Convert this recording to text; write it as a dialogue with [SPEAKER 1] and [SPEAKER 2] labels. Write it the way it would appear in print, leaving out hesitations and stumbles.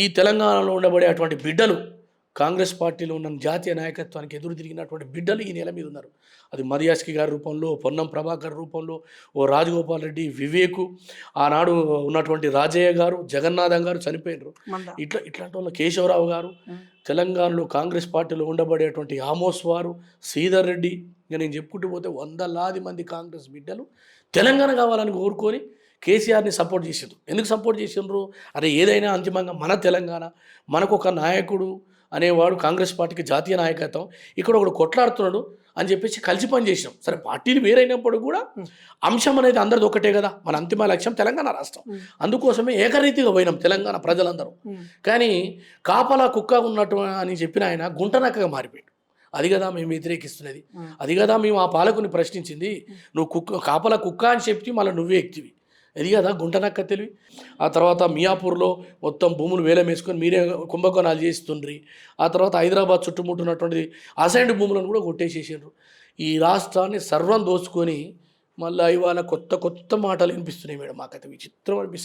[SPEAKER 1] ఈ తెలంగాణలో ఉండబడే అటువంటి బిడ్డలు కాంగ్రెస్ పార్టీలో ఉన్న జాతీయ నాయకత్వానికి ఎదురు తిరిగినటువంటి బిడ్డలు ఈ నేల మీద ఉన్నారు. అది మరియాస్కి గారి రూపంలో, పొన్నం ప్రభాకర్ రూపంలో, ఓ రాజగోపాల్ రెడ్డి, వివేకు, ఆనాడు ఉన్నటువంటి రాజయ్య గారు, జగన్నాథం గారు చనిపోయినారు. ఇట్లాంటి వాళ్ళు కేశవరావు గారు, తెలంగాణలో కాంగ్రెస్ పార్టీలో ఉండబడేటువంటి ఆమోస్ వారు, శ్రీధర్ రెడ్డి, ఇంకా నేను చెప్పుకుంటూ పోతే వందలాది మంది కాంగ్రెస్ బిడ్డలు తెలంగాణ కావాలని కోరుకొని కేసీఆర్ని సపోర్ట్ చేసిండ్రు. ఎందుకు సపోర్ట్ చేసిండ్రు? అరే ఏదైనా అంతిమంగా మన తెలంగాణ, మనకు ఒక నాయకుడు అనేవాడు కాంగ్రెస్ పార్టీకి జాతీయ నాయకత్వం, ఇక్కడ ఒకడు కొట్లాడుతున్నాడు అని చెప్పేసి కలిసి పని చేసినాం. సరే పార్టీలు వేరైనప్పుడు కూడా అంశం అనేది అందరిది ఒకటే కదా, మన అంతిమ లక్ష్యం తెలంగాణ రాష్ట్రం. అందుకోసమే ఏకరీతిగా పోయినాం తెలంగాణ ప్రజలందరూ. కానీ కాపలా కుక్క ఉన్నట్టు అని చెప్పిన ఆయన గుంటనక్కగా మారిపోయాడు. అది కదా మేము వ్యతిరేకిస్తున్నది, అది కదా మేము ఆ పాలకుని ప్రశ్నించింది. నువ్వు కాపలా కుక్క అని చెప్పి మళ్ళీ నువ్వే ఎక్తివి, అది కదా గుంటనక్క తెలివి. ఆ తర్వాత మియాపూర్లో మొత్తం భూములు వేలం వేసుకొని మీరే కుంభకోణాలు చేస్తుండ్రి. ఆ తర్వాత హైదరాబాద్ చుట్టుముట్టున్నటువంటి అసైన్డ్ భూములను కూడా కొట్టేసేసారు. ఈ రాష్ట్రాన్ని సర్వం దోచుకొని మళ్ళీ ఇవాళ కొత్త కొత్త మాటలు వినిపిస్తున్నాయి మేడం. మాకైతే విచిత్రం అనిపిస్తుంది.